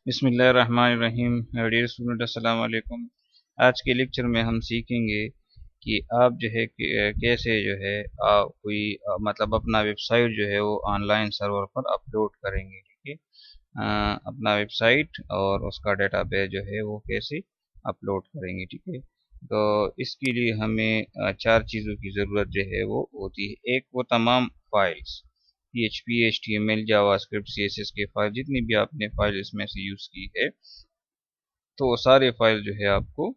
बिस्मिल्लाहिर्रहमानिर्रहीम। Dear student, अस्सलाम वालेकुम। आज के लेक्चर में हम सीखेंगे कि आप जो है कैसे जो है कोई मतलब अपना वेबसाइट जो है वो ऑनलाइन सर्वर पर अपलोड करेंगे। ठीक है। अपना वेबसाइट और उसका डेटाबेस जो है वो कैसे अपलोड करेंगे। ठीक है। तो इसके लिए हमें चार चीज़ों की ज़रूरत जो है वो होती है। एक, वो तमाम files PHP, HTML, JavaScript, CSS के फाइल, जितनी भी आपने फाइल इसमें से यूज़ की है, तो वो सारे फाइल जो है आपको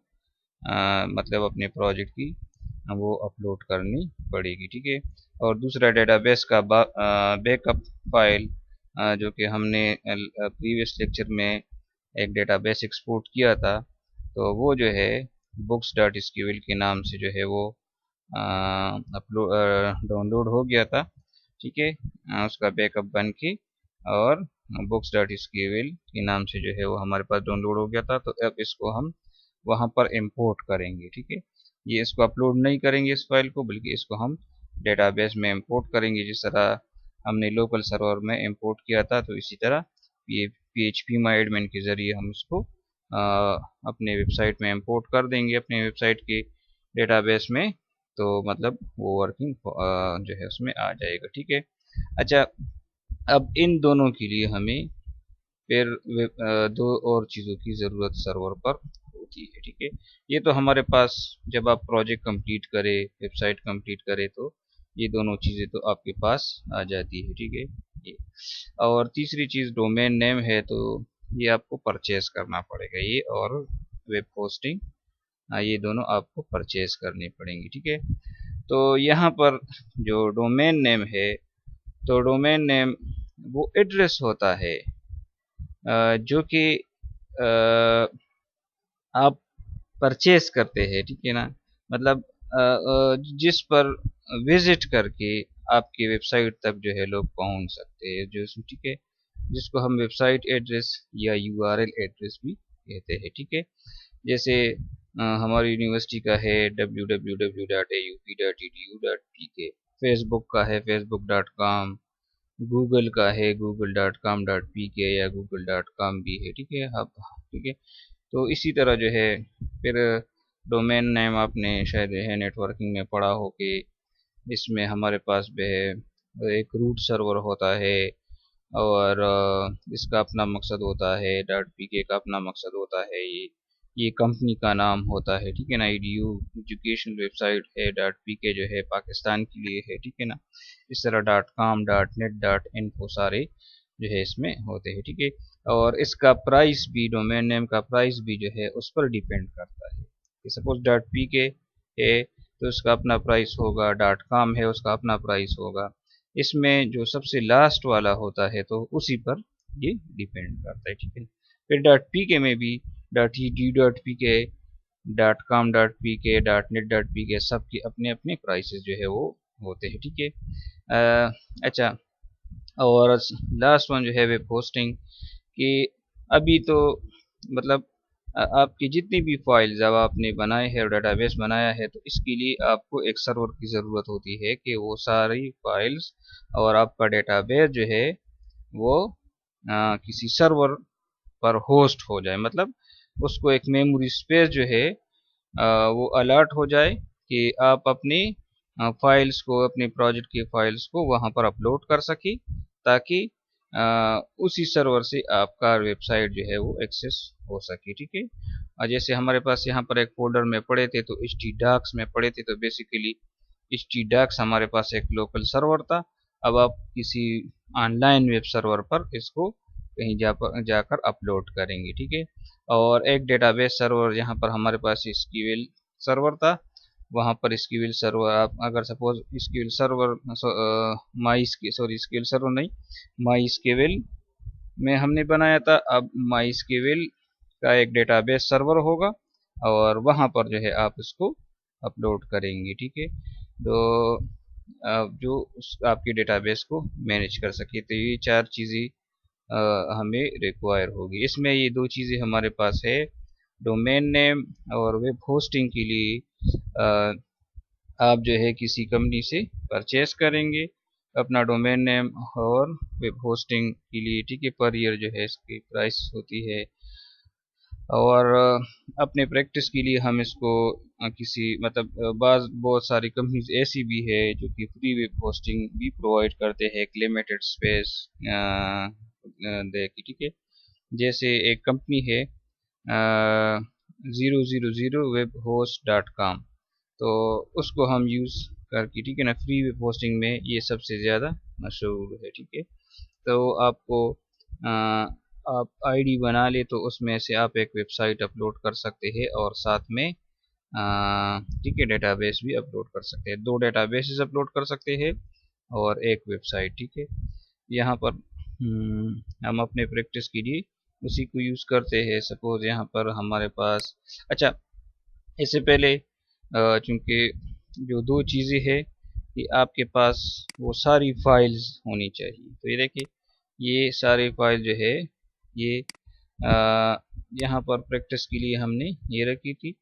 मतलब अपने प्रोजेक्ट की वो अपलोड करनी पड़ेगी। ठीक है। और दूसरा, डेटाबेस का बैकअप फाइल, जो कि हमने प्रीवियस लेक्चर में एक डेटाबेस एक्सपोर्ट किया था, तो वो जो है books.sql के नाम से जो है वो अपलोड डाउनलोड हो गया था। ठीक है। उसका बैकअप बन के और books.sql के नाम से जो है वो हमारे पास डाउनलोड हो गया था। तो अब इसको हम वहाँ पर इंपोर्ट करेंगे। ठीक है। ये इसको अपलोड नहीं करेंगे इस फाइल को, बल्कि इसको हम डेटाबेस में इंपोर्ट करेंगे। जिस तरह हमने लोकल सर्वर में इंपोर्ट किया था, तो इसी तरह PHP माई एडमिन के ज़रिए हम इसको अपने वेबसाइट में इंपोर्ट कर देंगे, अपने वेबसाइट के डेटाबेस में। तो मतलब वो वर्किंग जो है उसमें आ जाएगा। ठीक है। अच्छा, अब इन दोनों के लिए हमें फिर दो और चीज़ों की ज़रूरत सर्वर पर होती है। ठीक है। ये तो हमारे पास जब आप प्रोजेक्ट कंप्लीट करें, वेबसाइट कंप्लीट करें, तो ये दोनों चीज़ें तो आपके पास आ जाती है। ठीक है। ये और तीसरी चीज़ डोमेन नेम है, तो ये आपको परचेज करना पड़ेगा। ये और वेब होस्टिंग, ये दोनों आपको परचेज करनी पड़ेंगी। ठीक है। तो यहाँ पर जो डोमेन नेम है, तो डोमेन नेम वो एड्रेस होता है जो कि आप परचेज करते हैं। ठीक है ना। मतलब जिस पर विजिट करके आपकी वेबसाइट तक जो है लोग पहुंच सकते हैं, जो ठीक है, जिसको हम वेबसाइट एड्रेस या URL एड्रेस भी कहते हैं। ठीक है। जैसे हमारी यूनिवर्सिटी का है www.aup.edu.pk, फेसबुक का है facebook.com, गूगल का है google.com.pk या google.com भी है। ठीक है। अब ठीक है। तो इसी तरह जो है फिर डोमेन नेम आपने शायद है नेटवर्किंग में पढ़ा हो कि इसमें हमारे पास जो है एक रूट सर्वर होता है, और इसका अपना मकसद होता है। .pk का अपना मकसद होता है। ये कंपनी का नाम होता है। ठीक है ना। EDU एजुकेशन वेबसाइट है। .pk जो है पाकिस्तान के लिए है। ठीक है ना। इस तरह .com, .net, .info सारे जो है इसमें होते हैं। ठीक है। और इसका प्राइस भी, डोमेन नेम का प्राइस भी जो है उस पर डिपेंड करता है कि सपोज .pk है तो उसका अपना प्राइस होगा, .com है उसका अपना प्राइस होगा। इसमें जो सबसे लास्ट वाला होता है तो उसी पर ये डिपेंड करता है। ठीक है। फिर .pk में भी .edu.pk, .com.pk, .net.pk सबके अपने अपने प्राइसेस जो है वो होते हैं। ठीक है। अच्छा, और लास्ट वन जो है वेब होस्टिंग कि अभी तो मतलब आपकी जितनी भी फाइल जब आपने बनाए हैं और डेटाबेस बनाया है, तो इसके लिए आपको एक सर्वर की ज़रूरत होती है कि वो सारी फाइल्स और आपका डेटाबेस जो है वो किसी सर्वर पर होस्ट हो जाए। मतलब उसको एक मेमोरी स्पेस जो है वो अलर्ट हो जाए कि आप अपनी फाइल्स को, अपने प्रोजेक्ट की फाइल्स को वहाँ पर अपलोड कर सके, ताकि उसी सर्वर से आपका वेबसाइट जो है वो एक्सेस हो सके। ठीक है। और जैसे हमारे पास यहाँ पर एक फोल्डर में पड़े थे, तो htdocs में पड़े थे, तो बेसिकली htdocs हमारे पास एक लोकल सर्वर था। अब आप किसी ऑनलाइन वेब सर्वर पर इसको कहीं जाकर अपलोड करेंगे। ठीक है। और एक डेटाबेस सर्वर, यहाँ पर हमारे पास SQL सर्वर था, वहाँ पर SQL सर्वर आप अगर suppose SQL server SQL server नहीं, MySQL में हमने बनाया था। अब MySQL का एक डेटाबेस सर्वर होगा और वहाँ पर जो है आप इसको अपलोड करेंगे। ठीक है। तो जो आपके डेटाबेस को मैनेज कर सके, तो ये चार चीज़ें हमें रिक्वायर होगी। इसमें ये दो चीज़ें हमारे पास है, डोमेन नेम और वेब होस्टिंग के लिए आप जो है किसी कंपनी से परचेस करेंगे, अपना डोमेन नेम और वेब होस्टिंग के लिए, ठीक है, पर ईयर जो है इसकी प्राइस होती है। और अपने प्रैक्टिस के लिए हम इसको किसी मतलब बहुत सारी कंपनीज ऐसी भी है जो कि फ्री वेब होस्टिंग भी प्रोवाइड करते हैं एक लिमिटेड स्पेस दे के, ठीक है। जैसे एक कंपनी है 000webhost.com, तो उसको हम यूज़ करके, ठीक है ना, फ्री वेब होस्टिंग में ये सबसे ज़्यादा मशहूर है, ठीक है। तो आपको आप आईडी बना ले तो उसमें से आप एक वेबसाइट अपलोड कर सकते हैं और साथ में ठीक है डेटाबेस भी अपलोड कर सकते हैं। 2 डेटाबेसेस अपलोड कर सकते हैं और एक वेबसाइट, ठीक है। यहाँ पर हम अपने प्रैक्टिस के लिए उसी को यूज़ करते हैं। सपोज यहाँ पर हमारे पास, अच्छा, इससे पहले चूँकि जो 2 चीज़ें हैं कि आपके पास वो सारी फाइल्स होनी चाहिए। तो ये देखिए, ये सारी फाइल जो है ये यहाँ पर प्रैक्टिस के लिए हमने ये रखी थी,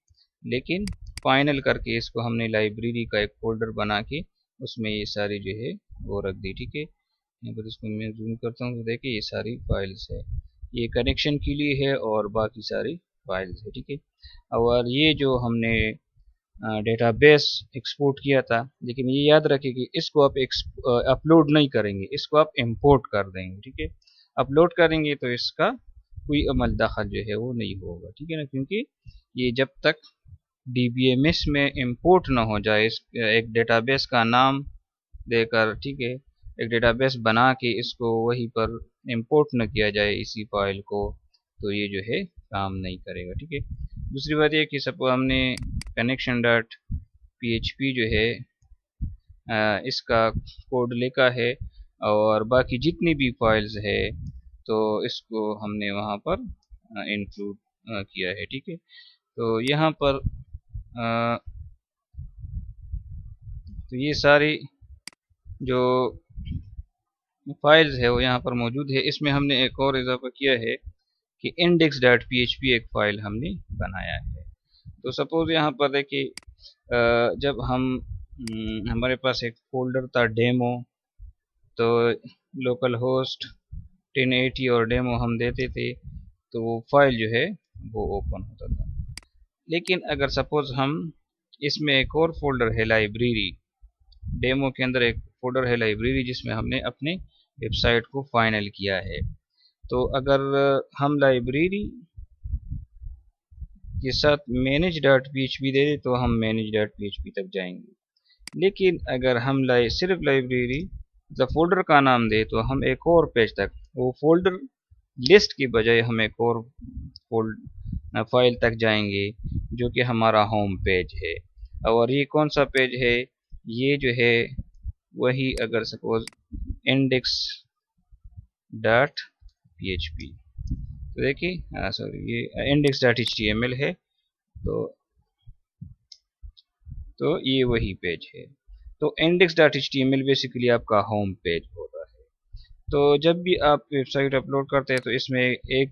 लेकिन फाइनल करके इसको हमने लाइब्रेरी का एक फोल्डर बना के उसमें ये सारी जो है वो रख दी, ठीक है। यहाँ पर इसको मैं जूम करता हूँ तो देखिए ये सारी फाइल्स है, ये कनेक्शन के लिए है और बाकी सारी फाइल्स है, ठीक है। और ये जो हमने डेटाबेस एक्सपोर्ट किया था, लेकिन ये याद रखें कि इसको आप अपलोड नहीं करेंगे, इसको आप इंपोर्ट कर देंगे, ठीक है। अपलोड करेंगे तो इसका कोई अमल दखल जो है वो नहीं होगा, ठीक है ना, क्योंकि ये जब तक DBMS में इंपोर्ट ना हो जाए, एक डेटाबेस का नाम देकर, ठीक है, एक डेटाबेस बना के इसको वहीं पर इंपोर्ट न किया जाए इसी फाइल को, तो ये जो है काम नहीं करेगा, ठीक है। दूसरी बात ये कि सपोज हमने कनेक्शन डॉट PHP जो है इसका कोड लिखा है और बाकी जितनी भी फाइल्स है तो इसको हमने वहाँ पर इंक्लूड किया है, ठीक है। तो यहाँ पर तो ये सारी जो फाइल्स है वो यहाँ पर मौजूद है। इसमें हमने एक और इजाफा किया है कि index.php एक फाइल हमने बनाया है। तो सपोज यहाँ पर देखिए जब हम हमारे पास एक फोल्डर था डेमो, तो लोकल होस्ट 1080 और डेमो हम देते थे तो वो फाइल जो है वो ओपन होता था। लेकिन अगर सपोज हम इसमें एक और फोल्डर है लाइब्रेरी, डेमो के अंदर एक फोल्डर है लाइब्रेरी जिसमें हमने अपने वेबसाइट को फाइनल किया है, तो अगर हम लाइब्रेरी के साथ manage.php दे दें तो हम manage.php तक जाएंगे। लेकिन अगर हम सिर्फ लाइब्रेरी मतलब फोल्डर का नाम दे तो हम एक और पेज तक, वो फोल्डर लिस्ट की बजाय हम एक और फाइल तक जाएंगे जो कि हमारा होम पेज है। और ये कौन सा पेज है, ये जो है वही अगर सपोज index.php, तो देखिए सॉरी ये index.html है, तो ये वही पेज है। तो index.html बेसिकली आपका होम पेज होता है। तो जब भी आप वेबसाइट अपलोड करते हैं तो इसमें एक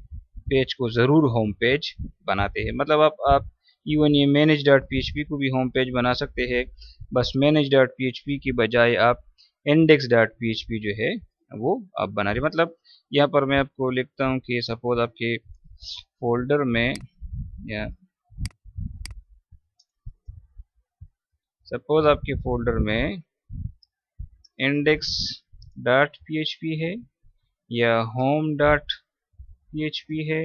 पेज को ज़रूर होम पेज बनाते हैं। मतलब आप इवन ये manage.php को भी होम पेज बना सकते हैं, बस manage.php की बजाय आप index.php जो है वो आप बना रहे। मतलब यहाँ पर मैं आपको लिखता हूँ कि सपोज आपके फोल्डर में या सपोज आपके फोल्डर में index.php है या home.php है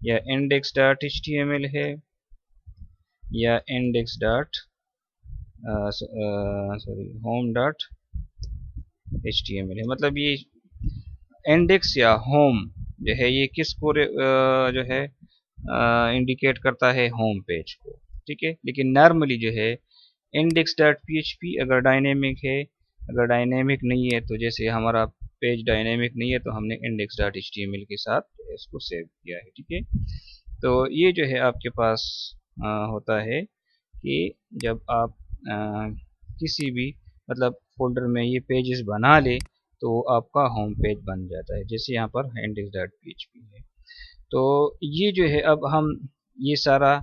या index.html है या home.html है। मतलब ये इंडेक्स या होम जो है ये किसको जो है इंडिकेट करता है, होम पेज को, ठीक है। लेकिन नॉर्मली जो है index.php अगर डायनेमिक है, अगर डायनेमिक नहीं है तो जैसे हमारा पेज डायनेमिक नहीं है तो हमने index.html के साथ इसको सेव किया है, ठीक है। तो ये जो है आपके पास होता है कि जब आप किसी भी मतलब फोल्डर में ये पेजेस बना ले तो आपका होम पेज बन जाता है, जैसे यहाँ पर index.php है। तो ये जो है अब हम ये सारा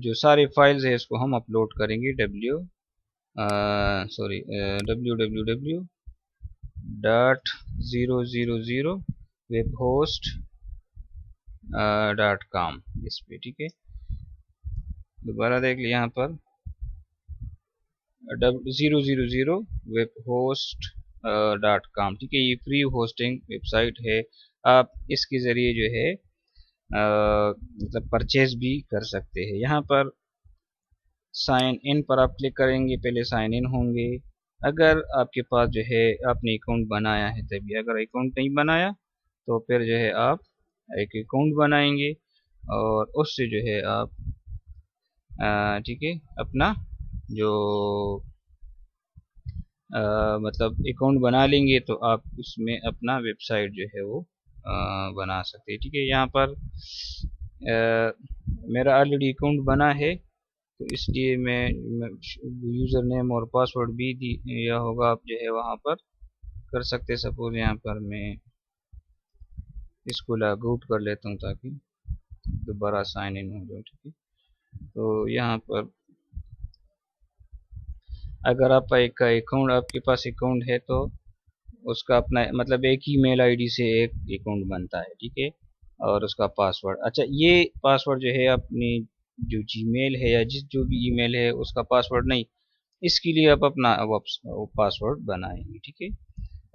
जो सारे फाइल्स है इसको हम अपलोड करेंगे सॉरी www.000 webhost.com इस पे, ठीक है। दोबारा देख लिया यहाँ पर 000 webhost.com, ठीक है। ये फ्री होस्टिंग वेबसाइट है, आप इसके ज़रिए जो है मतलब परचेज भी कर सकते हैं। यहाँ पर साइन इन पर आप क्लिक करेंगे, पहले साइन इन होंगे। अगर आपके पास जो है आपने अकाउंट बनाया है तभी, अगर अकाउंट नहीं बनाया तो फिर जो है आप एक अकाउंट बनाएंगे और उससे जो है आप ठीक है अपना जो मतलब अकाउंट बना लेंगे तो आप उसमें अपना वेबसाइट जो है वो बना सकते हैं, ठीक है। यहाँ पर मेरा ऑलरेडी अकाउंट बना है तो इसलिए मैं यूज़र नेम और पासवर्ड भी दिया होगा, आप जो है वहाँ पर कर सकते हैं। सपोज यहाँ पर मैं इसको लॉग आउट कर लेता हूँ ताकि दोबारा साइन इन हो जाए, ठीक है। तो यहाँ पर अगर आप एक अकाउंट, आपके पास अकाउंट है तो उसका अपना मतलब एक ही मेल आईडी से एक अकाउंट बनता है, ठीक है। और उसका पासवर्ड, अच्छा ये पासवर्ड जो है अपनी जो जीमेल है या जिस जो भी ईमेल है उसका पासवर्ड नहीं, इसके लिए आप अपना पासवर्ड बनाएंगे, ठीक है।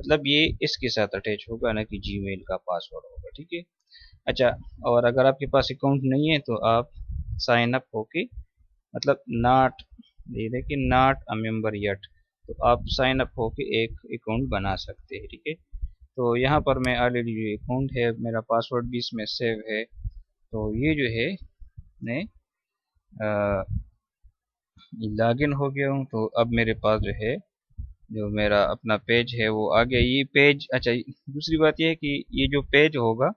मतलब ये इसके साथ अटैच होगा ना कि जीमेल का पासवर्ड होगा, ठीक है। अच्छा, और अगर आपके पास अकाउंट नहीं है तो आप साइन अप होके मतलब नॉट, ये देखिए नॉट अ मेंबर येट, तो आप साइन अप होके एक अकाउंट बना सकते हैं, ठीक है। तो यहाँ पर मैं ऑलरेडी जो अकाउंट है मेरा पासवर्ड भी इसमें सेव है, तो ये जो है मैं लॉगिन हो गया हूँ। तो अब मेरे पास जो है जो मेरा अपना पेज है वो आ गया, ये पेज। अच्छा, दूसरी बात ये है कि ये जो पेज होगा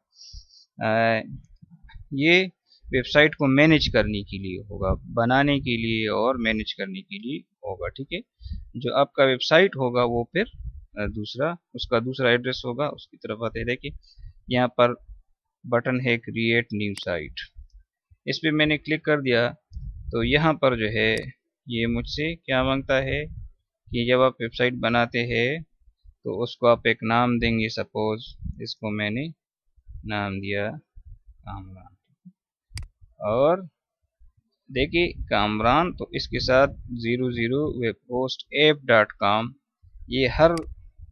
ये वेबसाइट को मैनेज करने के लिए होगा, बनाने के लिए और मैनेज करने के लिए होगा, ठीक है। जो आपका वेबसाइट होगा वो फिर दूसरा, उसका दूसरा एड्रेस होगा, उसकी तरफ आते हैं। देखिए यहाँ पर बटन है क्रिएट न्यू साइट, इस पर मैंने क्लिक कर दिया तो यहाँ पर जो है ये मुझसे क्या मांगता है कि जब आप वेबसाइट बनाते हैं तो उसको आप एक नाम देंगे। सपोज इसको मैंने नाम दिया कामरान, और देखिए कामरान, तो इसके साथ 00webhostapp.com, ये हर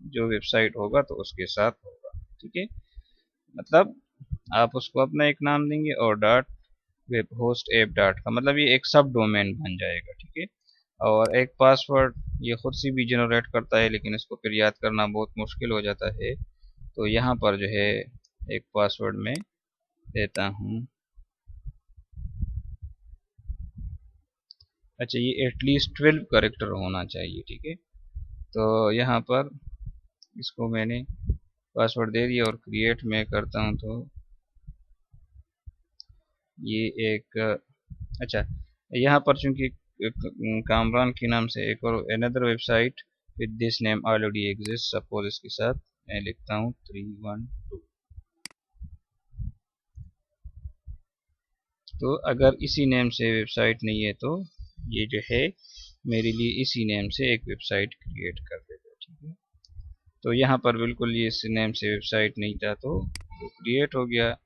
जो वेबसाइट होगा तो उसके साथ होगा, ठीक है। मतलब आप उसको अपना एक नाम देंगे और डॉट webhostapp का मतलब ये एक सब डोमेन बन जाएगा, ठीक है। और एक पासवर्ड ये खुद से भी जनरेट करता है, लेकिन इसको फिर याद करना बहुत मुश्किल हो जाता है। तो यहाँ पर जो है एक पासवर्ड में देता हूँ, अच्छा ये एटलीस्ट 12 करेक्टर होना चाहिए, ठीक है। तो यहाँ पर इसको मैंने पासवर्ड दे दिया और क्रिएट में करता हूँ तो ये एक, अच्छा यहाँ पर चूंकि कामरान के नाम से एक और another website with this name already exist, suppose इसके साथ मैं लिखता हूँ 312। तो अगर इसी नेम से वेबसाइट नहीं है तो ये जो है मेरे लिए इसी नेम से एक वेबसाइट क्रिएट कर देगा, ठीक है। तो यहाँ पर बिल्कुल ये इस नेम से वेबसाइट नहीं था तो वो क्रिएट हो गया।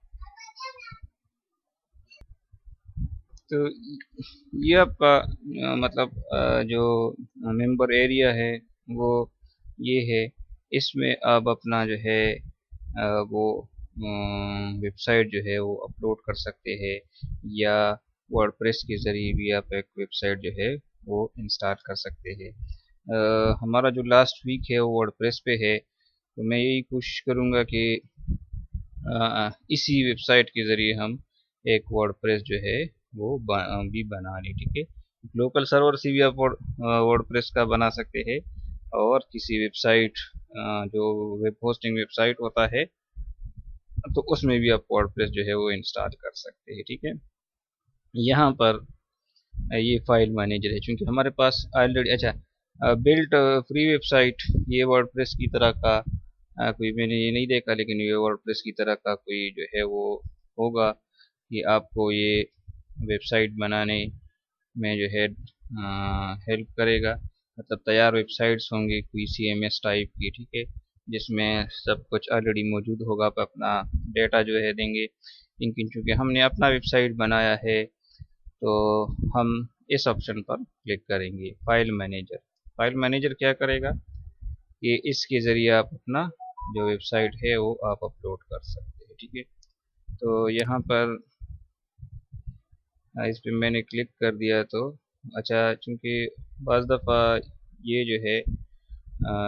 तो ये आपका मतलब जो मेंबर एरिया है वो ये है, इसमें आप अपना जो है वो वेबसाइट जो है वो अपलोड कर सकते हैं, या वर्डप्रेस के ज़रिए भी आप एक वेबसाइट जो है वो इंस्टॉल कर सकते हैं। हमारा जो लास्ट वीक है वो वर्डप्रेस पे है, तो मैं यही कोशिश करूँगा कि इसी वेबसाइट के ज़रिए हम एक वर्डप्रेस जो है वो भी बना लें, ठीक है। लोकल सर्वर से भी आप वर्डप्रेस का बना सकते हैं, और किसी वेबसाइट जो वेब होस्टिंग वेबसाइट होता है तो उसमें भी आप वर्डप्रेस जो है वो इंस्टॉल कर सकते हैं, ठीक है। यहाँ पर ये फाइल मैनेजर है, क्योंकि हमारे पास ऑलरेडी, अच्छा बिल्ट फ्री वेबसाइट, ये वर्डप्रेस की तरह का कोई मैंने ये नहीं देखा, लेकिन ये वर्डप्रेस की तरह का कोई जो है वो होगा कि आपको ये वेबसाइट बनाने में जो है हेल्प करेगा। मतलब तैयार वेबसाइट्स होंगी कोई CMS टाइप की, ठीक है, जिसमें सब कुछ ऑलरेडी मौजूद होगा। आप अपना डेटा जो है देंगे, लेकिन चूँकि हमने अपना वेबसाइट बनाया है तो हम इस ऑप्शन पर क्लिक करेंगे, फाइल मैनेजर। फाइल मैनेजर क्या करेगा कि इसके ज़रिए आप अपना जो वेबसाइट है वो आप अपलोड कर सकते हैं, ठीक है। तो यहाँ पर इस पर मैंने क्लिक कर दिया तो अच्छा, चूँकि बाज़ दफ़ा ये जो है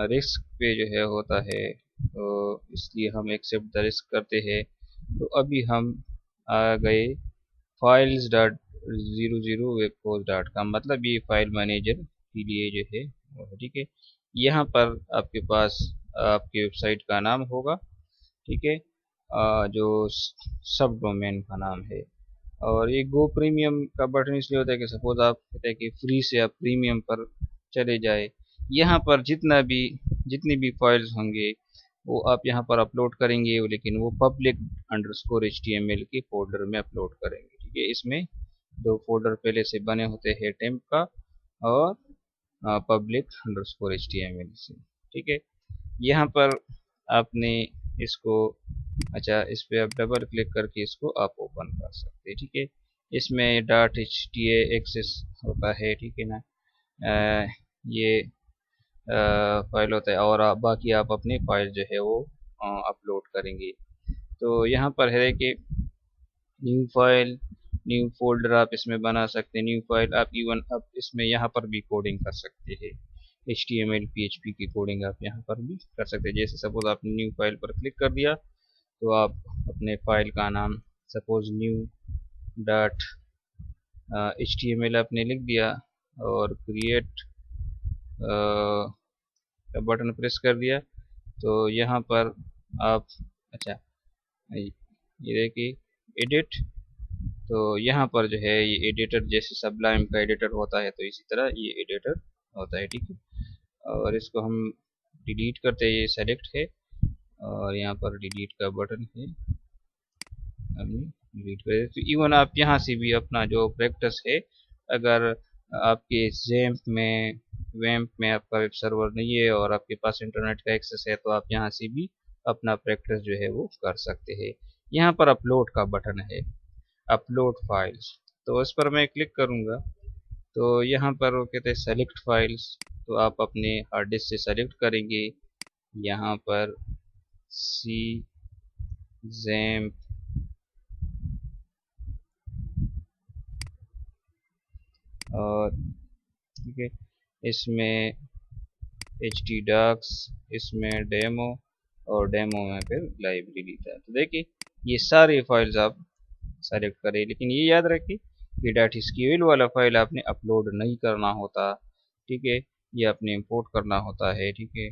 रिस्क पे जो है होता है, तो इसलिए हम एक्सेप्ट द रिस्क करते हैं। तो अभी हम आ गए फाइल्स डॉट 00 वेबपोस्ट डॉट कॉम, मतलब ये फाइल मैनेजर के लिए जो है वो है, ठीक है। यहाँ पर आपके पास आपकी वेबसाइट का नाम होगा, ठीक है, जो सब डोमेन का नाम है। और ये गो प्रीमियम का बटन इसलिए होता है कि सपोज आप कहते हैं कि फ्री से आप प्रीमियम पर चले जाए, यहाँ पर जितनी भी फाइल्स होंगे वो आप यहाँ पर अपलोड करेंगे, लेकिन वो पब्लिक अंडरस्कोर HTML के फोल्डर में अपलोड करेंगे, ठीक है। इसमें दो फोल्डर पहले से बने होते हैं, टेम्प का और पब्लिक अंडरस्कोर HTML से, ठीक है। यहाँ पर आपने इसको अच्छा, इस पे आप डबल क्लिक करके इसको आप ओपन कर सकते हैं, ठीक है। इसमें डॉट HTA एक्सेस होता है, ठीक है ना, ये फाइल होता है, और बाकी आप अपनी फाइल जो है वो अपलोड करेंगे। तो यहाँ पर है कि न्यू फाइल, न्यू फोल्डर आप इसमें बना सकते हैं। न्यू फाइल आप इवन आप इसमें यहाँ पर भी कोडिंग कर सकते हैं, HTML PHP की कोडिंग आप यहाँ पर भी कर सकते हैं। जैसे सपोज आपने न्यू फाइल पर क्लिक कर दिया तो आप अपने फाइल का नाम सपोज न्यू डॉट HTML आपने लिख दिया और क्रिएट का बटन प्रेस कर दिया। तो यहाँ पर आप अच्छा, ये देखिए एडिट, तो यहाँ पर जो है ये एडिटर, जैसे सबलाइम का एडिटर होता है तो इसी तरह ये एडिटर होता है, ठीक है। और इसको हम डिलीट करते हैं, ये सेलेक्ट है और यहाँ पर डिलीट का बटन है, हमने डिलीट कर दिया। तो इवन आप यहाँ से भी अपना जो प्रैक्टिस है, अगर आपके वैम्प में आपका वेब सर्वर नहीं है और आपके पास इंटरनेट का एक्सेस है तो आप यहाँ से भी अपना प्रैक्टिस जो है वो कर सकते हैं। यहाँ पर अपलोड का बटन है, अपलोड फाइल्स, तो इस पर मैं क्लिक करूँगा तो यहाँ पर वो कहते हैं सेलेक्ट फाइल्स। तो आप अपने हार्ड डिस्क से सेलेक्ट करेंगे, यहाँ पर सी जैम्प और ठीक है, इसमें htdocs, इसमें डेमो और डेमो में फिर लाइब्रेरी था। तो देखिए ये सारी फाइल्स आप सेलेक्ट करें, लेकिन ये याद रखिए कि .sql वाला फाइल आपने अपलोड नहीं करना होता, ठीक है, ये आपने इंपोर्ट करना होता है, ठीक है।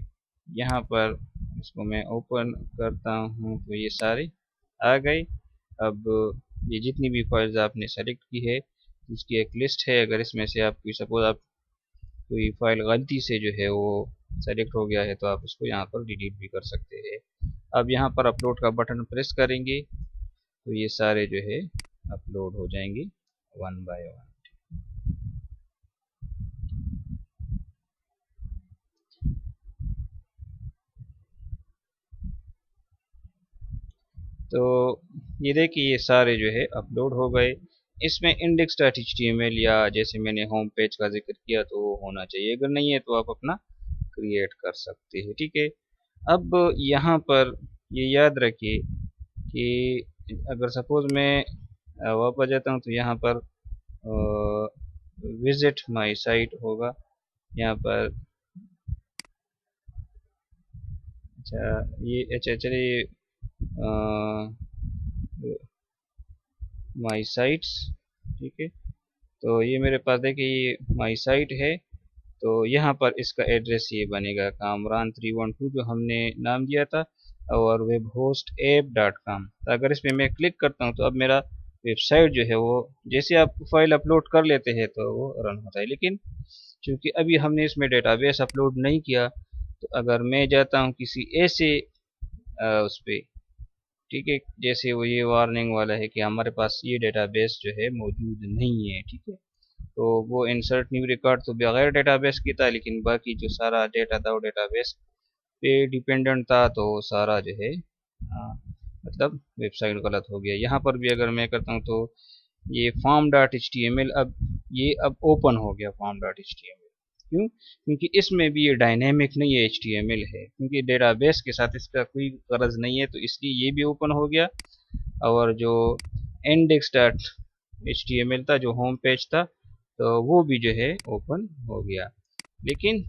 यहाँ पर इसको मैं ओपन करता हूँ तो ये सारे आ गए। अब ये जितनी भी फाइल्स आपने सेलेक्ट की है उसकी एक लिस्ट है। अगर इसमें से आप सपोज आप कोई फाइल गलती से जो है वो सेलेक्ट हो गया है तो आप उसको यहाँ पर डिलीट भी कर सकते हैं। अब यहाँ पर अपलोड का बटन प्रेस करेंगे तो ये सारे जो है अपलोड हो जाएंगे वन बाय वन। तो ये देखिए ये सारे जो है अपलोड हो गए। इसमें index.html या जैसे मैंने होम पेज का जिक्र किया तो वो होना चाहिए, अगर नहीं है तो आप अपना क्रिएट कर सकते हैं, ठीक है। अब यहाँ पर ये याद रखिए कि अगर सपोज मैं वापस जाता हूँ तो यहाँ पर विजिट माय साइट होगा, यहाँ पर अच्छा ये अच्छा चलिए माई साइट्स, ठीक है। तो ये मेरे पास देखिए ये माई साइट है, तो यहाँ पर इसका एड्रेस ये बनेगा कामरान 312 जो हमने नाम दिया था और वेब होस्ट app.com। तो अगर इस पर मैं क्लिक करता हूँ तो अब मेरा वेबसाइट जो है वो जैसे आप फाइल अपलोड कर लेते हैं तो वो रन होता है, लेकिन चूंकि अभी हमने इसमें डेटाबेस अपलोड नहीं किया तो अगर मैं जाता हूँ किसी ऐसे उस पर, ठीक है, जैसे वो ये वार्निंग वाला है कि हमारे पास ये डेटाबेस जो है मौजूद नहीं है, ठीक है। तो वो इंसर्ट न्यू रिकॉर्ड तो बगैर डेटाबेस की था, लेकिन बाकी जो सारा डेटा था वो डेटाबेस पे डिपेंडेंट था, तो सारा जो है मतलब वेबसाइट गलत हो गया। यहाँ पर भी अगर मैं करता हूँ तो ये form dot H T M L अब ओपन हो गया form dot H T M L. क्यों? क्योंकि इसमें भी ये डायनेमिक नहीं है, एच टी एम एल है, क्योंकि डेटाबेस के साथ इसका कोई गरज नहीं है, तो इसलिए ये भी ओपन हो गया। और जो index dot H T M L था, जो होम पेज था, तो वो भी जो है ओपन हो गया। लेकिन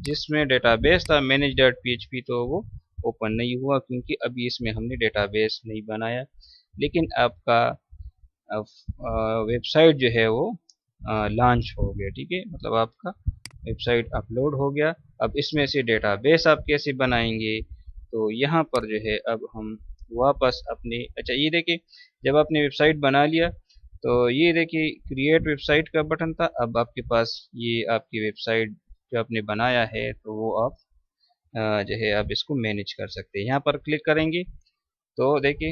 जिसमें डेटाबेस था manage dot P H P, तो वो ओपन नहीं हुआ, क्योंकि अभी इसमें हमने डेटाबेस नहीं बनाया। लेकिन आपका वेबसाइट जो है वो लॉन्च हो गया, ठीक है, मतलब आपका वेबसाइट अपलोड हो गया। अब इसमें से डेटाबेस आप कैसे बनाएंगे? तो यहाँ पर जो है अब हम वापस अपने, अच्छा ये देखिए, जब आपने वेबसाइट बना लिया तो ये देखिए क्रिएट वेबसाइट का बटन था। अब आपके पास ये आपकी वेबसाइट जो आपने बनाया है, तो वो आप जो है आप इसको मैनेज कर सकते हैं। यहाँ पर क्लिक करेंगे तो देखिए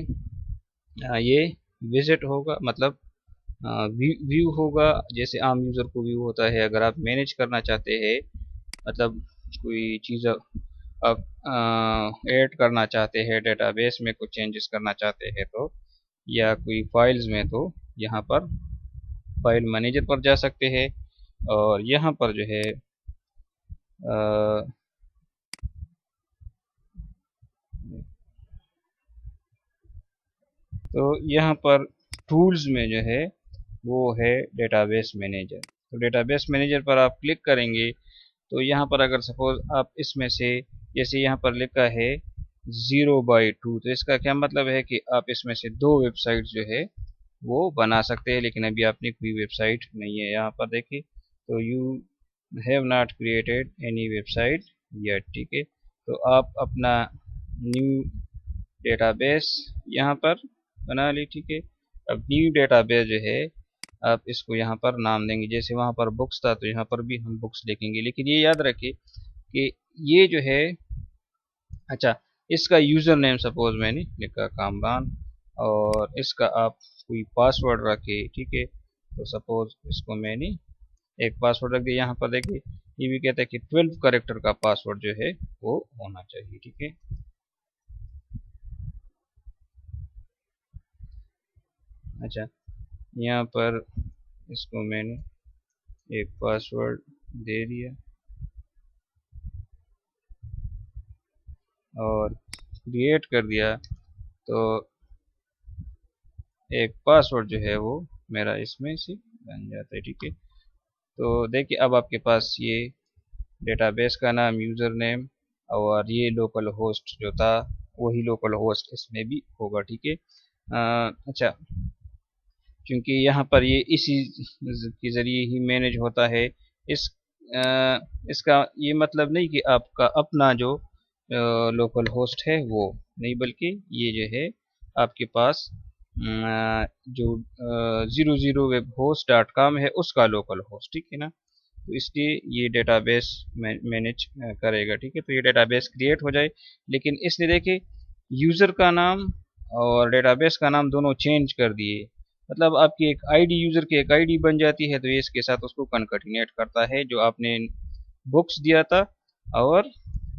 ये विजिट होगा, मतलब व्यू होगा, जैसे आम यूज़र को व्यू होता है। अगर आप मैनेज करना चाहते हैं, मतलब कोई चीज़ आप ऐड करना चाहते हैं डेटाबेस में, कुछ चेंजेस करना चाहते हैं तो, या कोई फाइल्स में, तो यहाँ पर फाइल मैनेजर पर जा सकते हैं। और यहाँ पर जो है तो यहाँ पर टूल्स में जो है वो है डेटाबेस मैनेजर। तो डेटाबेस मैनेजर पर आप क्लिक करेंगे तो यहाँ पर अगर सपोज आप इसमें से, जैसे यहाँ पर लिखा है 0/2, तो इसका क्या मतलब है कि आप इसमें से 2 वेबसाइट जो है वो बना सकते हैं, लेकिन अभी आपने कोई वेबसाइट नहीं है। यहाँ पर देखिए, तो you have not created any website yet, ठीक है। तो आप अपना न्यू डेटाबेस यहाँ पर बना ली, ठीक है। अब न्यू डेटाबेस जो है आप इसको यहाँ पर नाम देंगे, जैसे वहाँ पर बुक्स था तो यहाँ पर भी हम बुक्स लिखेंगे। लेकिन ये याद रखिए कि ये जो है, अच्छा, इसका यूज़र नेम सपोज मैंने लिखा कामरान, और इसका आप कोई पासवर्ड रखे, ठीक है। तो सपोज इसको मैंने एक पासवर्ड रख दिया। यहाँ पर देखिए ये भी कहता है कि 12 कैरेक्टर का पासवर्ड जो है वो होना चाहिए, ठीक है। अच्छा, यहाँ पर इसको मैंने एक पासवर्ड दे दिया और क्रिएट कर दिया, तो एक पासवर्ड जो है वो मेरा इसमें से बन जाता है, ठीक है। तो देखिए अब आपके पास ये डेटाबेस का नाम, यूज़र नेम, और ये लोकल होस्ट जो था वही लोकल होस्ट इसमें भी होगा, ठीक है। अच्छा, क्योंकि यहाँ पर ये इसी के ज़रिए ही मैनेज होता है। इस इसका ये मतलब नहीं कि आपका अपना जो लोकल होस्ट है वो नहीं, बल्कि ये जो है आपके पास जो 00webhost.com है उसका लोकल होस्ट, ठीक है ना। तो इसलिए ये डेटाबेस मैनेज करेगा, ठीक है। तो ये डेटाबेस क्रिएट हो जाए, लेकिन इसने देखिए यूज़र का नाम और डेटाबेस का नाम दोनों चेंज कर दिए। मतलब आपकी एक आईडी, यूज़र की एक आईडी बन जाती है, तो ये इसके साथ उसको कनकटिनेट करता है, जो आपने बुक्स दिया था और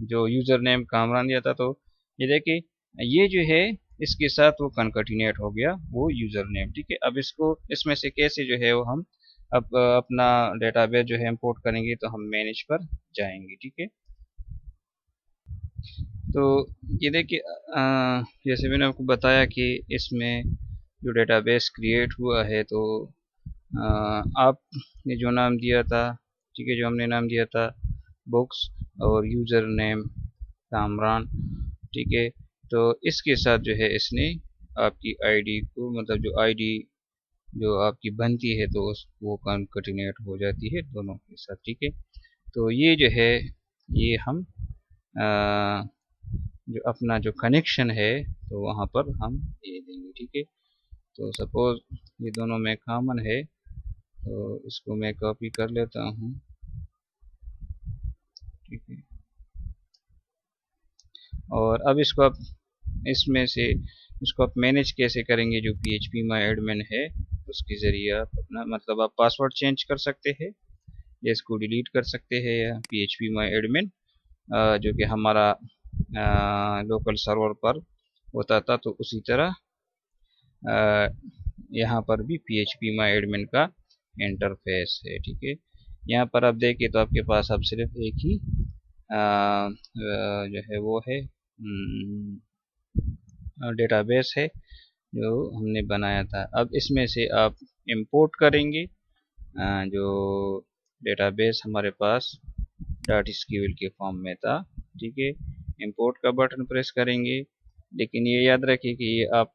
जो यूज़र नेम कामरान दिया था। तो ये देखिए ये जो है इसके साथ वो कनकटिनेट हो गया वो यूज़र नेम, ठीक है। अब इसको इसमें से कैसे जो है वो हम अब अपना डेटाबेस जो है इंपोर्ट करेंगे, तो हम मैनेज पर जाएंगे, ठीक है। तो ये देखिए जैसे मैंने आपको बताया कि इसमें जो डेटाबेस क्रिएट हुआ है, तो आपने जो नाम दिया था, ठीक है, जो हमने नाम दिया था बुक्स और यूज़र नेम कामरान, ठीक है। तो इसके साथ जो है इसने आपकी आईडी को, मतलब जो आईडी जो आपकी बनती है, तो वो कॉन्कैटिनेट हो जाती है दोनों के साथ, ठीक है। तो ये जो है ये हम जो अपना जो कनेक्शन है तो वहाँ पर हम दे देंगे, ठीक है। तो सपोज ये दोनों में कॉमन है, तो इसको मैं कॉपी कर लेता हूँ, ठीक है। और अब इसको आप इसमें से इसको आप मैनेज कैसे करेंगे, जो PHP माई एडमिन है, उसके ज़रिए आप अपना मतलब आप पासवर्ड चेंज कर सकते हैं या इसको डिलीट कर सकते हैं, या PHP माई एडमिन जो कि हमारा लोकल सर्वर पर होता था, तो उसी तरह यहाँ पर भी PHP माई एडमिन का इंटरफेस है। ठीक है, यहाँ पर आप देखिए तो आपके पास अब सिर्फ एक ही जो है वो है डेटाबेस है जो हमने बनाया था। अब इसमें से आप इंपोर्ट करेंगे जो डेटाबेस हमारे पास .sql के फॉर्म में था। ठीक है, इंपोर्ट का बटन प्रेस करेंगे, लेकिन ये याद रखिए कि ये आप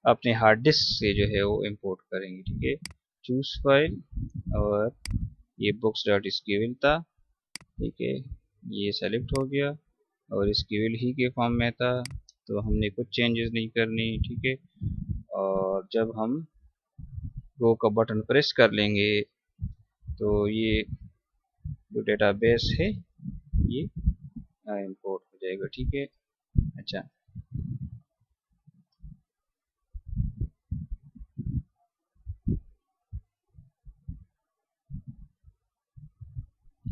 अपने हार्ड डिस्क से जो है वो इंपोर्ट करेंगे। ठीक है, चूज फाइल, और ये books.sql था। ठीक है, ये सेलेक्ट हो गया और sql ही के फॉर्म में था, तो हमने कुछ चेंजेस नहीं करनी। ठीक है, और जब हम गो का बटन प्रेस कर लेंगे तो ये जो डेटाबेस है ये इंपोर्ट हो जाएगा। ठीक है, अच्छा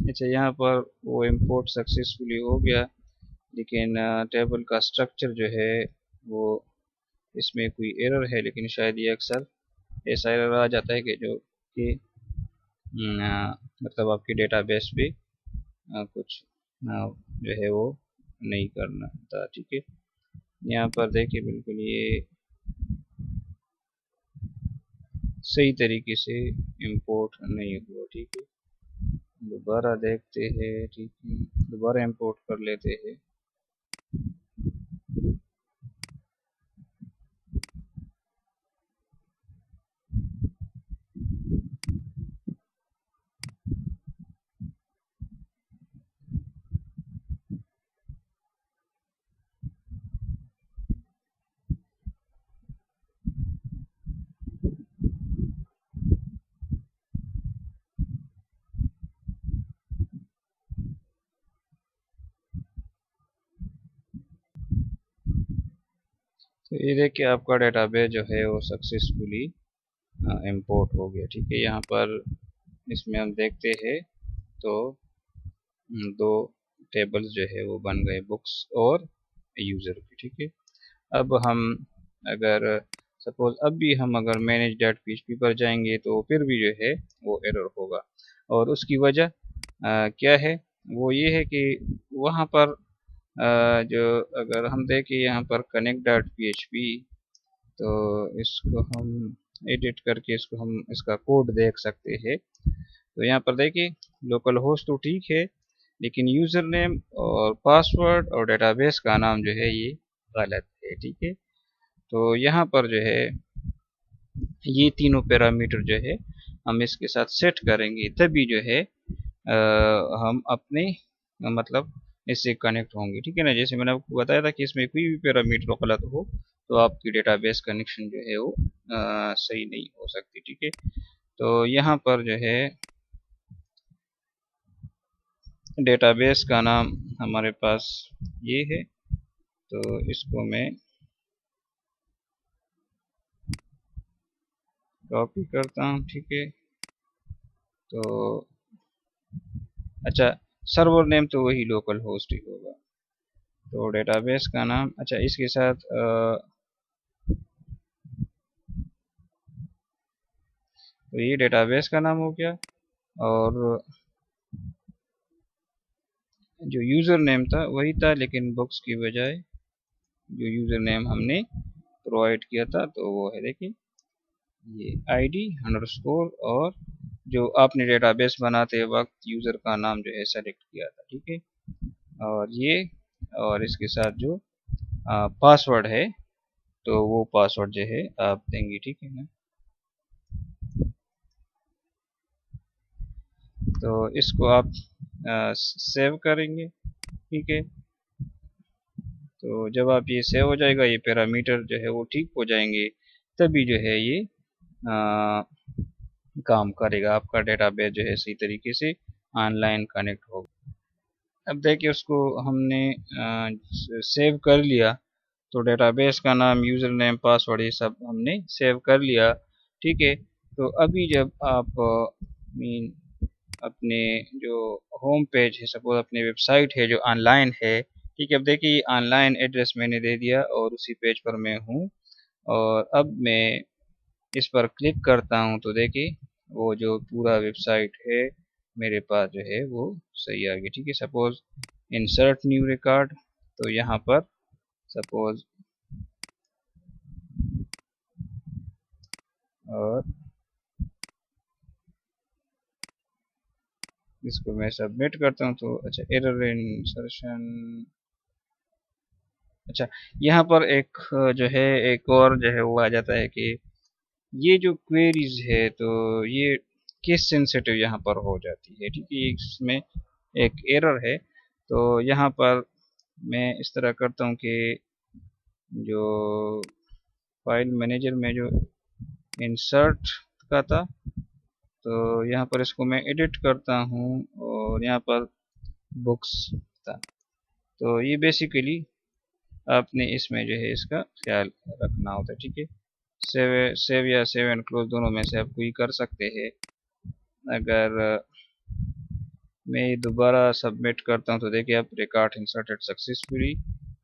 अच्छा यहाँ पर वो इंपोर्ट सक्सेसफुली हो गया, लेकिन टेबल का स्ट्रक्चर जो है वो इसमें कोई एरर है, लेकिन शायद ये अक्सर ऐसा एरर आ जाता है कि जो कि मतलब आपके डेटाबेस पे कुछ जो है वो नहीं करना था। ठीक है, यहाँ पर देखिए बिल्कुल ये सही तरीके से इंपोर्ट नहीं हुआ। ठीक है, दोबारा देखते हैं। ठीक है, दोबारा इंपोर्ट कर लेते हैं। तो ये देखिए आपका डेटाबेस जो है वो सक्सेसफुली इंपोर्ट हो गया। ठीक है, यहाँ पर इसमें हम देखते हैं तो दो टेबल्स जो है वो बन गए, बुक्स और यूज़र की। ठीक है, अब हम अगर सपोज अब भी हम अगर manage.php पर जाएंगे तो फिर भी जो है वो एरर होगा, और उसकी वजह क्या है, वो ये है कि वहाँ पर जो अगर हम देखें यहाँ पर connect.php, तो इसको हम एडिट करके इसको हम इसका कोड देख सकते हैं। तो यहाँ पर देखिए लोकल होस्ट तो ठीक है, लेकिन यूज़र नेम और पासवर्ड और डेटाबेस का नाम जो है ये गलत है। ठीक है, तो यहाँ पर जो है ये तीनों पैरामीटर जो है हम इसके साथ सेट करेंगे, तभी जो है हम अपने मतलब इससे कनेक्ट होंगे। ठीक है ना, जैसे मैंने आपको बताया था कि इसमें कोई भी पैरामीटर गलत हो तो आपकी डेटाबेस कनेक्शन जो है वो सही नहीं हो सकती। ठीक है, तो यहाँ पर जो है डेटाबेस का नाम हमारे पास ये है, तो इसको मैं कॉपी करता हूँ। ठीक है, तो अच्छा सर्वर नेम तो वही लोकल होस्ट ही होगा, तो डेटाबेस का नाम अच्छा इसके साथ तो ये डेटाबेस का नाम हो गया, और जो यूज़र नेम था वही था, लेकिन बुक्स की बजाय जो यूज़र नेम हमने प्रोवाइड किया था तो वो है देखिए ये ID अंडरस्कोर, और जो आपने डेटाबेस बनाते वक्त यूज़र का नाम जो है सेलेक्ट किया था। ठीक है, और ये और इसके साथ जो पासवर्ड है तो वो पासवर्ड जो है आप देंगे। ठीक है ना, तो इसको आप सेव करेंगे। ठीक है, तो जब आप ये सेव हो जाएगा, ये पैरामीटर जो है वो ठीक हो जाएंगे, तभी जो है ये काम करेगा, आपका डेटाबेस जो है सही तरीके से ऑनलाइन कनेक्ट होगा। अब देखिए उसको हमने सेव कर लिया, तो डेटाबेस का नाम, यूज़र नेम, पासवर्ड ये सब हमने सेव कर लिया। ठीक है। तो अभी जब आप मीन अपने जो होम पेज है, सपोज अपने वेबसाइट है जो ऑनलाइन है, ठीक है। अब देखिए ऑनलाइन एड्रेस मैंने दे दिया और उसी पेज पर मैं हूँ, और अब मैं इस पर क्लिक करता हूँ तो देखिए वो जो पूरा वेबसाइट है मेरे पास जो है वो सही आ गई, ठीक है। सपोज इंसर्ट न्यू रिकॉर्ड, तो यहाँ पर सपोज और इसको मैं सबमिट करता हूँ तो अच्छा एरर इंसर्शन। अच्छा, यहाँ पर एक जो है एक और जो है वो आ जाता है कि ये जो क्वेरीज है तो ये केस सेंसिटिव यहाँ पर हो जाती है, ठीक है। इसमें एक एरर है, तो यहाँ पर मैं इस तरह करता हूँ कि जो फाइल मैनेजर में जो इंसर्ट का था, तो यहाँ पर इसको मैं एडिट करता हूँ और यहाँ पर बुक्स था। तो ये बेसिकली आपने इसमें जो है इसका ख्याल रखना होता है, ठीक है। सेव या सेव एंड क्लोज दोनों में से आप कोई कर सकते हैं। अगर मैं दोबारा सबमिट करता हूं तो देखिए आप रिकॉर्ड इंसर्टेड सक्सेसफुली,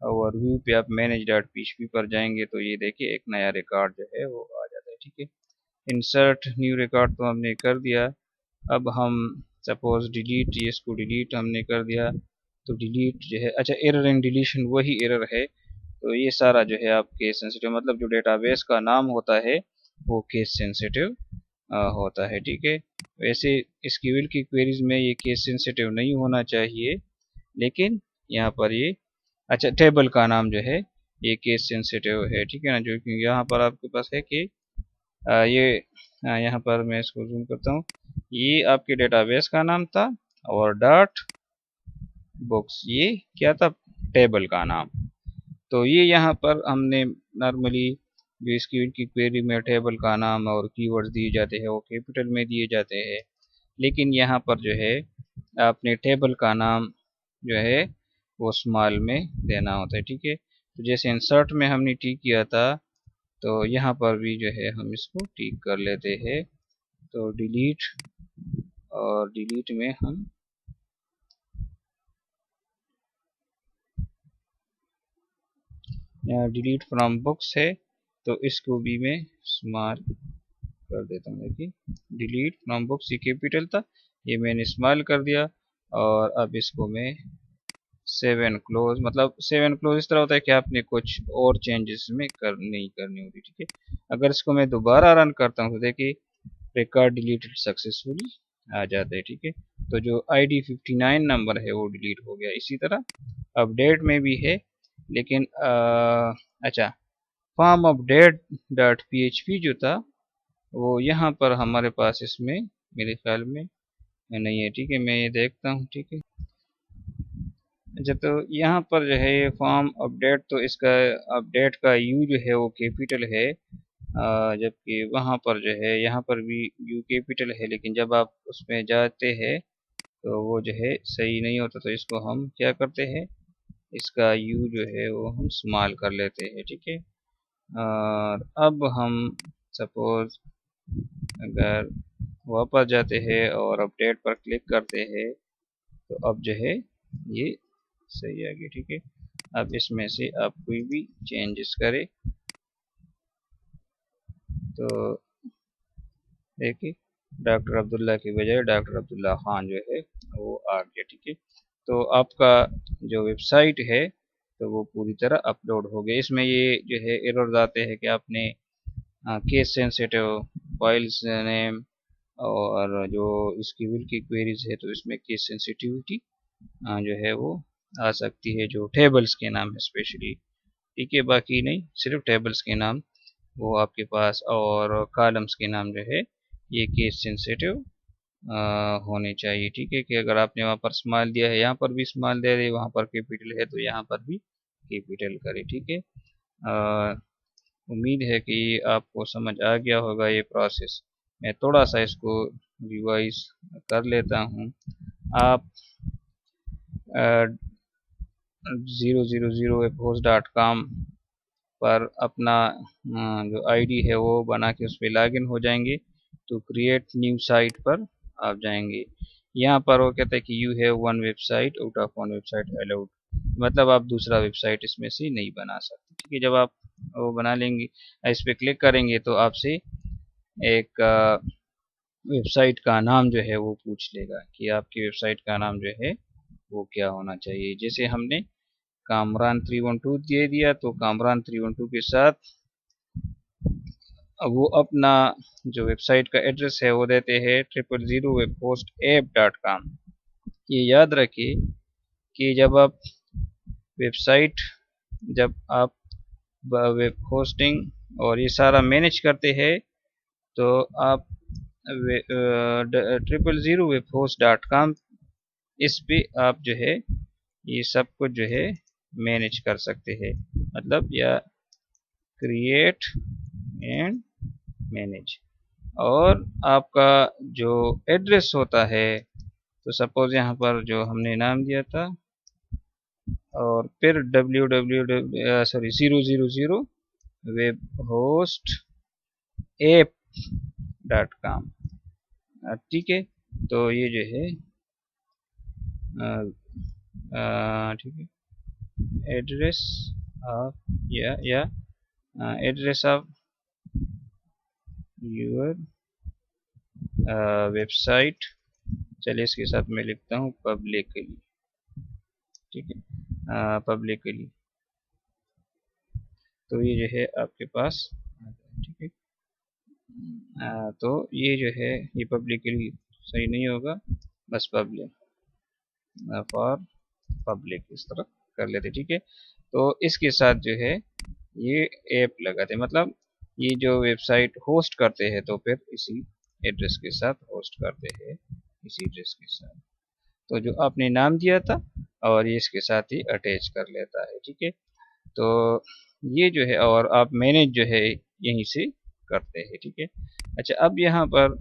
और व्यू पे आप मैनेज डॉट पीएचपी पर जाएंगे तो ये देखिए एक नया रिकॉर्ड जो है वो आ जाता है, ठीक है। इंसर्ट न्यू रिकॉर्ड तो हमने कर दिया। अब हम सपोज डिलीट, इसको डिलीट हमने कर दिया, तो डिलीट जो है, अच्छा एरर इन डिलीशन वही एरर है। तो ये सारा जो है आप केस सेंसिटिव, मतलब जो डेटाबेस का नाम होता है वो केस सेंसिटिव होता है, ठीक है। वैसे एसक्यूएल की क्वेरीज में ये केस सेंसिटिव नहीं होना चाहिए, लेकिन यहाँ पर ये अच्छा टेबल का नाम जो है ये केस सेंसिटिव है, ठीक है ना। जो कि यहाँ पर आपके पास है कि ये यहाँ पर मैं इसको जूम करता हूँ, ये आपके डेटाबेस का नाम था और डॉट बुक्स ये क्या था, टेबल का नाम। तो ये यहाँ पर हमने नॉर्मली जो एसक्यूएल की क्वेरी में टेबल का नाम और कीवर्ड्स दिए जाते हैं वो कैपिटल में दिए जाते हैं, लेकिन यहाँ पर जो है आपने टेबल का नाम जो है वो स्मॉल में देना होता है, ठीक है। तो जैसे इंसर्ट में हमने टिक किया था, तो यहाँ पर भी जो है हम इसको टिक कर लेते हैं। तो डिलीट, और डिलीट में हम डिलीट फ्रॉम बुक्स है, तो इसको भी मैं स्मॉल कर देता हूँ। देखिए डिलीट फ्रॉम बुक्स ये कैपिटल था, ये मैंने स्मॉल कर दिया। और अब इसको मैं सेव एंड क्लोज, मतलब सेव एंड क्लोज इस तरह होता है कि आपने कुछ और चेंजेस में नहीं करनी होती, ठीक है। अगर इसको मैं दोबारा रन करता हूँ तो देखिए रिकॉर्ड डिलीटेड सक्सेसफुली आ जाता है, ठीक है। तो जो ID 59 नंबर है वो डिलीट हो गया। इसी तरह अपडेट में भी है, लेकिन अच्छा फॉर्म अपडेट डॉट PHP जो था वो यहाँ पर हमारे पास इसमें मेरे ख्याल में नहीं है, ठीक है। मैं ये देखता हूँ, ठीक है। अच्छा, तो यहाँ पर जो है ये फॉर्म अपडेट, तो इसका अपडेट का यू जो है वो कैपिटल है, जबकि वहाँ पर जो है यहाँ पर भी यू कैपिटल है, लेकिन जब आप उसमें जाते हैं तो वो जो है सही नहीं होता। तो इसको हम क्या करते हैं, इसका यू जो है वो हम स्मॉल कर लेते हैं, ठीक है। और अब हम सपोज अगर वापस जाते हैं और अपडेट पर क्लिक करते हैं तो अब जो है ये सही आ गया, ठीक है। अब इसमें से आप कोई भी चेंजेस करें तो देखिए डॉक्टर अब्दुल्ला की बजाय डॉक्टर अब्दुल्ला खान जो है वो आ गया, ठीक है। तो आपका जो वेबसाइट है तो वो पूरी तरह अपलोड हो गया। इसमें ये जो है एरर आते हैं कि आपने केस सेंसिटिव फाइल्स नेम और जो SQL की क्वेरीज है तो इसमें केस सेंसिटिविटी जो है वो आ सकती है, जो टेबल्स के नाम है स्पेशली, ठीक है। बाकी नहीं, सिर्फ टेबल्स के नाम वो आपके पास और कॉलम्स के नाम जो है ये केस सेंसिटिव होने चाहिए, ठीक है। कि अगर आपने वहाँ पर स्मॉल दिया है, यहाँ पर भी स्मॉल दे रहे, वहाँ पर कैपिटल है तो यहाँ पर भी कैपिटल करें, ठीक है। उम्मीद है कि आपको समझ आ गया होगा ये प्रोसेस। मैं थोड़ा सा इसको रिवाइज कर लेता हूँ। आप 000 apphost.com पर अपना जो आईडी है वो बना के उस पर लॉगिन हो जाएंगे। तो क्रिएट न्यू साइट पर आप जाएंगे। यहाँ पर वो कहता है कि you have one website out of one website allowed, मतलब आप दूसरा वेबसाइट इसमें से नहीं बना सकते। ठीक है, जब आप वो बना लेंगे, इस पर क्लिक करेंगे तो आपसे एक वेबसाइट का नाम जो है वो पूछ लेगा कि आपकी वेबसाइट का नाम जो है वो क्या होना चाहिए। जैसे हमने कामरान 312 दे दिया, तो कामरान 312 के साथ वो अपना जो वेबसाइट का एड्रेस है वो देते हैं 000webhostapp.com। ये याद रखिए कि जब आप वेब होस्टिंग और ये सारा मैनेज करते हैं तो आप 000webhost.com इस पे आप जो है ये सब कुछ जो है मैनेज कर सकते हैं, मतलब या क्रिएट एंड मैनेज। और आपका जो एड्रेस होता है, तो सपोज यहाँ पर जो हमने नाम दिया था और फिर सॉरी 000 webhostapp.com। ठीक है, तो ये जो है ठीक है, एड्रेस ऑफ या एड्रेस ऑफ यूर वेबसाइट। चलिए इसके साथ मैं लिखता हूँ पब्लिकली। ठीक है, पब्लिकली, तो ये जो है आपके पास। ठीक है, तो ये जो है ये पब्लिकली सही नहीं होगा, बस पब्लिक फॉर पब्लिक इस तरह कर लेते। ठीक है, तो इसके साथ जो है ये ऐप लगाते, मतलब ये जो वेबसाइट होस्ट करते हैं तो फिर इसी एड्रेस के साथ होस्ट करते हैं, इसी एड्रेस के साथ। तो जो आपने नाम दिया था और ये इसके साथ ही अटैच कर लेता है। ठीक है, तो ये जो है और आप मैनेज जो है यहीं से करते हैं। ठीक है, अच्छा अब यहाँ पर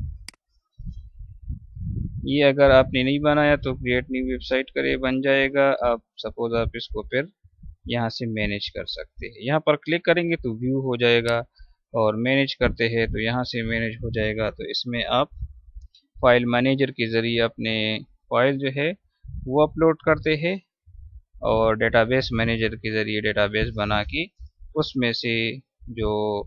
ये अगर आपने नहीं बनाया तो क्रिएट न्यू वेबसाइट करे बन जाएगा। आप सपोज आप इसको फिर यहाँ से मैनेज कर सकते हैं, यहाँ पर क्लिक करेंगे तो व्यू हो जाएगा, और मैनेज करते हैं तो यहाँ से मैनेज हो जाएगा। तो इसमें आप फाइल मैनेजर के ज़रिए अपने फाइल जो है वो अपलोड करते हैं, और डेटाबेस मैनेजर के ज़रिए डेटाबेस बना के उसमें से जो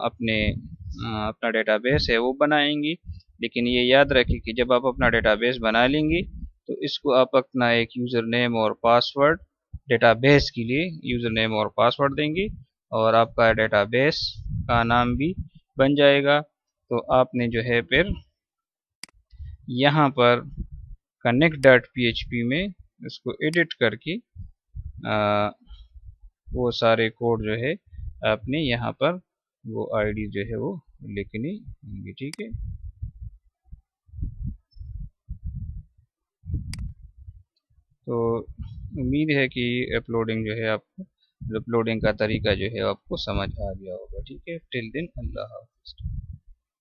अपना डेटाबेस है वो बनाएंगी। लेकिन ये याद रखें कि जब आप अपना डेटाबेस बना लेंगे तो इसको आप अपना एक यूज़र नेम और पासवर्ड, डेटाबेस के लिए यूज़र नेम और पासवर्ड देंगे, और आपका डेटाबेस का नाम भी बन जाएगा। तो आपने जो है फिर यहाँ पर connect.php में इसको एडिट करके वो सारे कोड जो है आपने यहाँ पर वो आईडी जो है वो लिखनी होंगी। ठीक है, तो उम्मीद है कि अपलोडिंग जो है आपको, अपलोडिंग का तरीका जो है आपको समझ आ गया होगा। ठीक है, टिल देन अल्लाह हाफ़िज़।